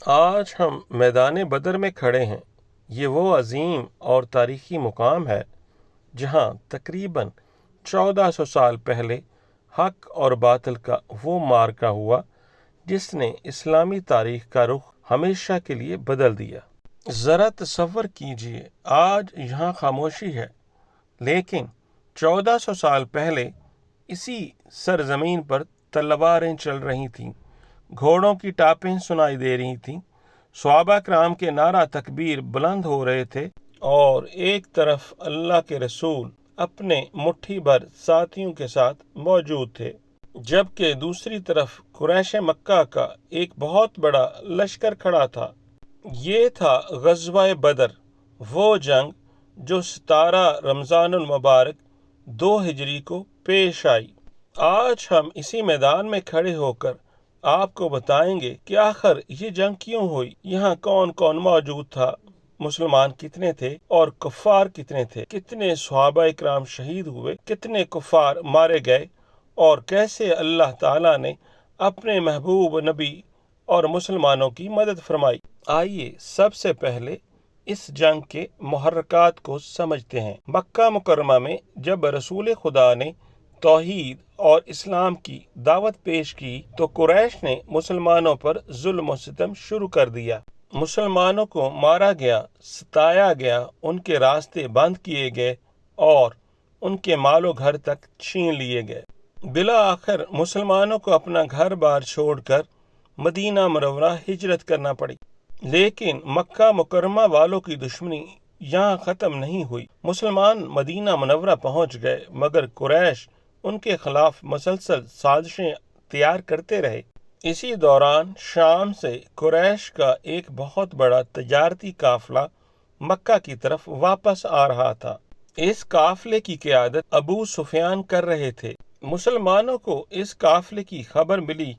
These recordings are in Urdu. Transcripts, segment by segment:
آج ہم میدان بدر میں کھڑے ہیں۔ یہ وہ عظیم اور تاریخی مقام ہے جہاں تقریباً 1400 سال پہلے حق اور باطل کا وہ معرکہ ہوا جس نے اسلامی تاریخ کا رخ ہمیشہ کے لیے بدل دیا۔ ذرا تصور کیجئے، آج یہاں خاموشی ہے، لیکن 1400 سال پہلے اسی سرزمین پر تلواریں چل رہی تھیں، گھوڑوں کی ٹاپیں سنائی دے رہی تھیں، صحابہ کرام کے نعرہ تکبیر بلند ہو رہے تھے، اور ایک طرف اللہ کے رسول اپنے مٹھی بھر ساتھیوں کے ساتھ موجود تھے، جبکہ دوسری طرف قریش مکہ کا ایک بہت بڑا لشکر کھڑا تھا۔ یہ تھا غزوہ بدر، وہ جنگ جو 17 رمضان المبارک 2 ہجری کو پیش آئی۔ آج ہم اسی میدان میں کھڑے ہو کر آپ کو بتائیں گے کہ آخر یہ جنگ کیوں ہوئی، یہاں کون کون موجود تھا، مسلمان کتنے تھے اور کفار کتنے تھے، کتنے صحابہ اکرام شہید ہوئے، کتنے کفار مارے گئے، اور کیسے اللہ تعالیٰ نے اپنے محبوب نبی اور مسلمانوں کی مدد فرمائی۔ آئیے سب سے پہلے اس جنگ کے محرکات کو سمجھتے ہیں۔ مکہ مکرمہ میں جب رسول خدا نے توحید اور اسلام کی دعوت پیش کی تو قریش نے مسلمانوں پر ظلم و ستم شروع کر دیا۔ مسلمانوں کو مارا گیا، ستایا گیا، ان کے راستے بند کیے گئے اور ان کے مال و گھر تک چھین لیے گئے۔ بالآخر مسلمانوں کو اپنا گھر بار چھوڑ کر مدینہ منورہ ہجرت کرنا پڑی۔ لیکن مکہ مکرمہ والوں کی دشمنی یہاں ختم نہیں ہوئی۔ مسلمان مدینہ منورہ پہنچ گئے، مگر قریش ان کے خلاف مسلسل سازشیں تیار کرتے رہے۔ اسی دوران شام سے قریش کا ایک بہت بڑا تجارتی قافلہ مکہ کی طرف واپس آ رہا تھا۔ اس قافلے کی قیادت ابو سفیان کر رہے تھے۔ مسلمانوں کو اس قافلے کی خبر ملی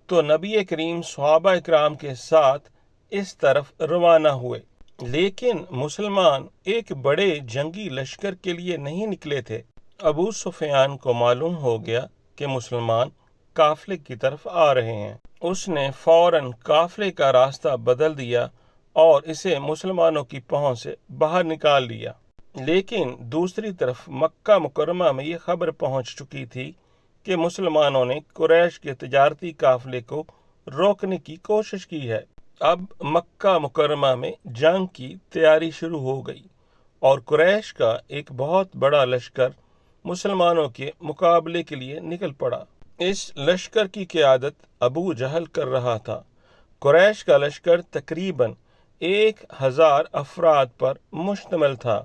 تو نبی کریم صحابہ اکرام کے ساتھ اس طرف روانہ ہوئے، لیکن مسلمان ایک بڑے جنگی لشکر کے لیے نہیں نکلے تھے۔ ابو سفیان کو معلوم ہو گیا کہ مسلمان قافلے کی طرف آ رہے ہیں۔ اس نے فوراً قافلے کا راستہ بدل دیا اور اسے مسلمانوں کی پہنچ سے باہر نکال لیا۔ لیکن دوسری طرف مکہ مکرمہ میں یہ خبر پہنچ چکی تھی کہ مسلمانوں نے قریش کے تجارتی قافلے کو روکنے کی کوشش کی ہے۔ اب مکہ مکرمہ میں جنگ کی تیاری شروع ہو گئی اور قریش کا ایک بہت بڑا لشکر مسلمانوں کے مقابلے کے لیے نکل پڑا۔ اس لشکر کی قیادت ابو جہل کر رہا تھا۔ قریش کا لشکر تقریباً 1000 افراد پر مشتمل تھا۔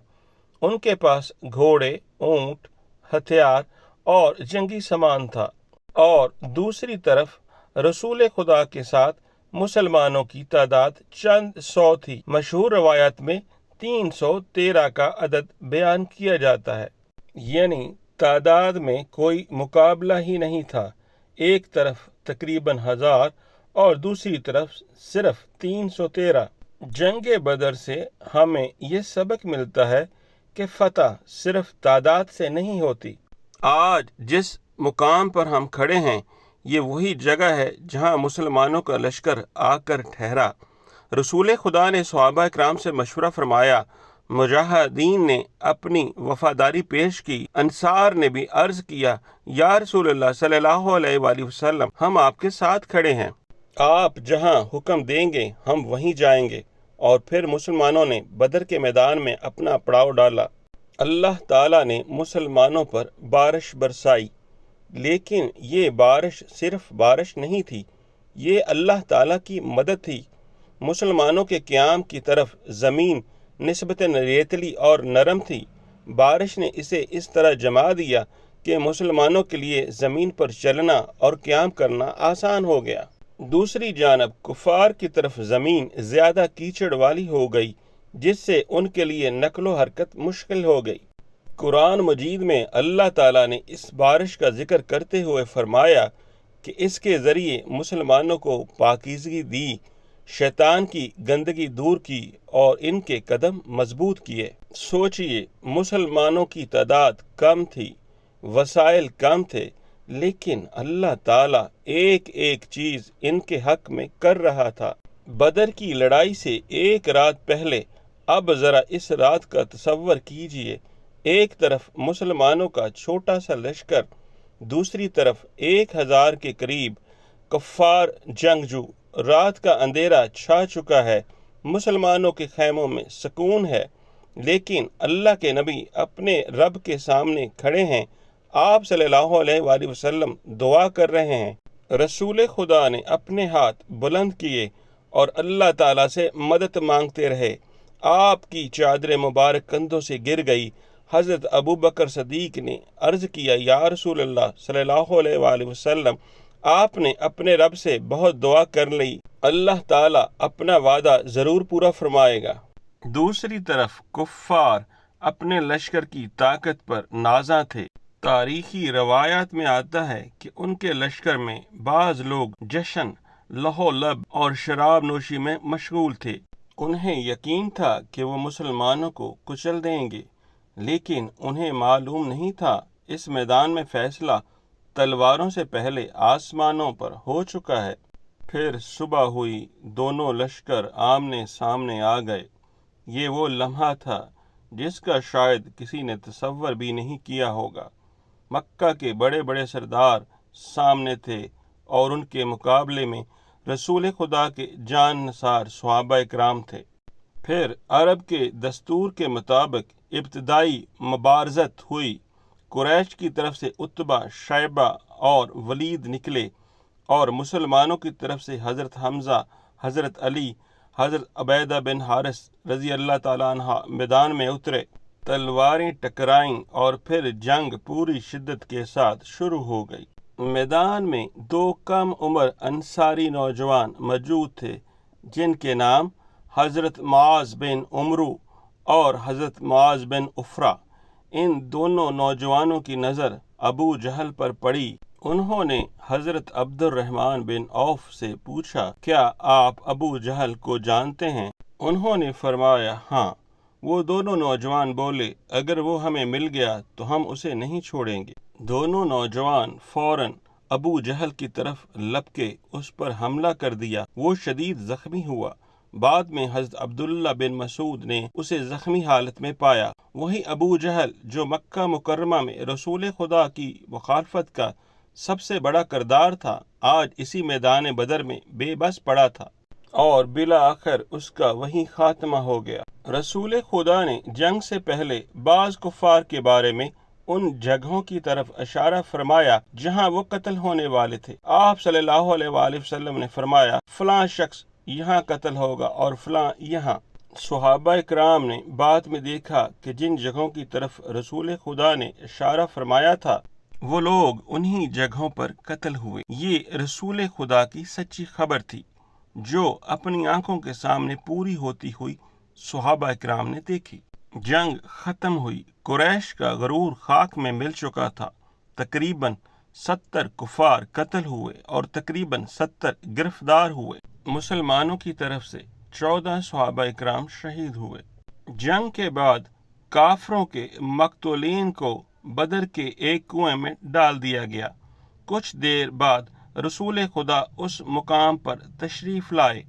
ان کے پاس گھوڑے، اونٹ، ہتھیار اور جنگی سامان تھا، اور دوسری طرف رسول خدا کے ساتھ مسلمانوں کی تعداد چند سو تھی۔ مشہور روایات میں 313 کا عدد بیان کیا جاتا ہے، یعنی تعداد میں کوئی مقابلہ ہی نہیں تھا۔ ایک طرف تقریباً 1000 اور دوسری طرف صرف 313۔ جنگ بدر سے ہمیں یہ سبق ملتا ہے کہ فتح صرف تعداد سے نہیں ہوتی۔ آج جس مقام پر ہم کھڑے ہیں یہ وہی جگہ ہے جہاں مسلمانوں کا لشکر آ کر ٹھہرا۔ رسول خدا نے صحابہ اکرام سے مشورہ فرمایا، مجاہدین نے اپنی وفاداری پیش کی، انصار نے بھی عرض کیا، یا رسول اللہ صلی اللہ علیہ وآلہ وسلم، ہم آپ کے ساتھ کھڑے ہیں، آپ جہاں حکم دیں گے ہم وہیں جائیں گے۔ اور پھر مسلمانوں نے بدر کے میدان میں اپنا پڑاؤ ڈالا۔ اللہ تعالیٰ نے مسلمانوں پر بارش برسائی، لیکن یہ بارش صرف بارش نہیں تھی، یہ اللہ تعالیٰ کی مدد تھی۔ مسلمانوں کے قیام کی طرف زمین نسبتاً ریتلی اور نرم تھی۔ بارش نے اسے اس طرح جما دیا کہ مسلمانوں کے لیے زمین پر چلنا اور قیام کرنا آسان ہو گیا۔ دوسری جانب کفار کی طرف زمین زیادہ کیچڑ والی ہو گئی، جس سے ان کے لیے نقل و حرکت مشکل ہو گئی۔ قرآن مجید میں اللہ تعالیٰ نے اس بارش کا ذکر کرتے ہوئے فرمایا کہ اس کے ذریعے مسلمانوں کو پاکیزگی دی، شیطان کی گندگی دور کی اور ان کے قدم مضبوط کیے۔ سوچئے، مسلمانوں کی تعداد کم تھی، وسائل کم تھے، لیکن اللہ تعالیٰ ایک ایک چیز ان کے حق میں کر رہا تھا۔ بدر کی لڑائی سے ایک رات پہلے اب ذرا اس رات کا تصور کیجئے۔ ایک طرف مسلمانوں کا چھوٹا سا لشکر، دوسری طرف 1000 کے قریب کفار جنگجو۔ رات کا اندھیرا چھا چکا ہے، مسلمانوں کے خیموں میں سکون ہے، لیکن اللہ کے نبی اپنے رب کے سامنے کھڑے ہیں۔ آپ صلی اللہ علیہ وآلہ وسلم دعا کر رہے ہیں۔ رسول خدا نے اپنے ہاتھ بلند کیے اور اللہ تعالیٰ سے مدد مانگتے رہے۔ آپ کی چادر مبارک کندھوں سے گر گئی۔ حضرت ابو بکر صدیق نے عرض کیا، یا رسول اللہ صلی اللہ علیہ وآلہ وسلم، آپ نے اپنے رب سے بہت دعا کر لی، اللہ تعالیٰ اپنا وعدہ ضرور پورا فرمائے گا۔ دوسری طرف کفار اپنے لشکر کی طاقت پر نازاں تھے۔ تاریخی روایات میں آتا ہے کہ ان کے لشکر میں بعض لوگ جشن، لہو لب اور شراب نوشی میں مشغول تھے۔ انہیں یقین تھا کہ وہ مسلمانوں کو کچل دیں گے، لیکن انہیں معلوم نہیں تھا اس میدان میں فیصلہ تلواروں سے پہلے آسمانوں پر ہو چکا ہے۔ پھر صبح ہوئی، دونوں لشکر آمنے سامنے آ گئے۔ یہ وہ لمحہ تھا جس کا شاید کسی نے تصور بھی نہیں کیا ہوگا۔ مکہ کے بڑے بڑے سردار سامنے تھے اور ان کے مقابلے میں رسول خدا کے جان نثار صحابہ کرام تھے۔ پھر عرب کے دستور کے مطابق ابتدائی مبارزت ہوئی۔ قریش کی طرف سے عتبہ، شیبہ اور ولید نکلے اور مسلمانوں کی طرف سے حضرت حمزہ، حضرت علی، حضرت عبیدہ بن حارث رضی اللہ تعالیٰ عنہ میدان میں اترے۔ تلواریں ٹکرائیں اور پھر جنگ پوری شدت کے ساتھ شروع ہو گئی۔ میدان میں 2 کم عمر انصاری نوجوان موجود تھے جن کے نام حضرت معاذ بن عمرو اور حضرت معاذ بن عفرہ۔ ان دونوں نوجوانوں کی نظر ابو جہل پر پڑی۔ انہوں نے حضرت عبد الرحمن بن عوف سے پوچھا، کیا آپ ابو جہل کو جانتے ہیں؟ انہوں نے فرمایا، ہاں۔ وہ دونوں نوجوان بولے، اگر وہ ہمیں مل گیا تو ہم اسے نہیں چھوڑیں گے۔ دونوں نوجوان فوراً ابو جہل کی طرف لپکے اس پر حملہ کر دیا۔ وہ شدید زخمی ہوا۔ بعد میں حضرت عبداللہ بن مسعود نے اسے زخمی حالت میں پایا۔ وہی ابو جہل جو مکہ مکرمہ میں رسول خدا کی مخالفت کا سب سے بڑا کردار تھا، آج اسی میدان بدر میں بے بس پڑا تھا اور بالآخر اس کا وہیں خاتمہ ہو گیا۔ رسول خدا نے جنگ سے پہلے بعض کفار کے بارے میں ان جگہوں کی طرف اشارہ فرمایا جہاں وہ قتل ہونے والے تھے۔ آپ صلی اللہ علیہ وآلہ وسلم نے فرمایا، فلاں شخص یہاں قتل ہوگا اور فلاں یہاں۔ صحابہ کرام نے بعد میں دیکھا کہ جن جگہوں کی طرف رسول خدا نے اشارہ فرمایا تھا وہ لوگ انہی جگہوں پر قتل ہوئے۔ یہ رسول خدا کی سچی خبر تھی جو اپنی آنکھوں کے سامنے پوری ہوتی ہوئی صحابہ کرام نے دیکھی۔ جنگ ختم ہوئی۔ قریش کا غرور خاک میں مل چکا تھا۔ تقریباً 70 کفار قتل ہوئے اور تقریباً 70 گرفتار ہوئے۔ مسلمانوں کی طرف سے 14 صحابہ کرام شہید ہوئے۔ جنگ کے بعد کافروں کے مقتولین کو بدر کے ایک کنویں میں ڈال دیا گیا۔ کچھ دیر بعد رسول خدا اس مقام پر تشریف لائے۔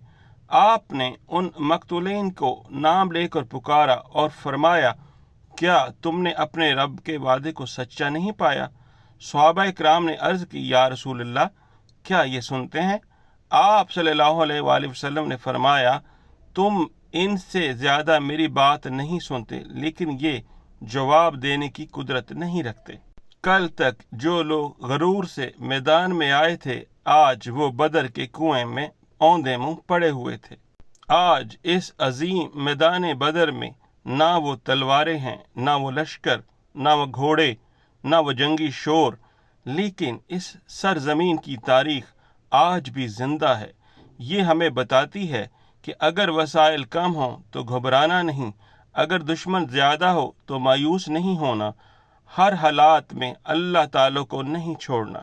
آپ نے ان مقتولین کو نام لے کر پکارا اور فرمایا، کیا تم نے اپنے رب کے وعدے کو سچا نہیں پایا؟ صحابہ کرام نے عرض کی، یا رسول اللہ، کیا یہ سنتے ہیں؟ آپ صلی اللہ علیہ وآلہ وسلم نے فرمایا، تم ان سے زیادہ میری بات نہیں سنتے، لیکن یہ جواب دینے کی قدرت نہیں رکھتے۔ کل تک جو لوگ غرور سے میدان میں آئے تھے، آج وہ بدر کے کنویں میں اوندے منہ پڑے ہوئے تھے۔ آج اس عظیم میدان بدر میں نہ وہ تلواریں ہیں، نہ وہ لشکر، نہ وہ گھوڑے، نہ وہ جنگی شور، لیکن اس سرزمین کی تاریخ آج بھی زندہ ہے۔ یہ ہمیں بتاتی ہے کہ اگر وسائل کم ہوں تو گھبرانا نہیں، اگر دشمن زیادہ ہو تو مایوس نہیں ہونا، ہر حالات میں اللہ تعالیٰ کو نہیں چھوڑنا۔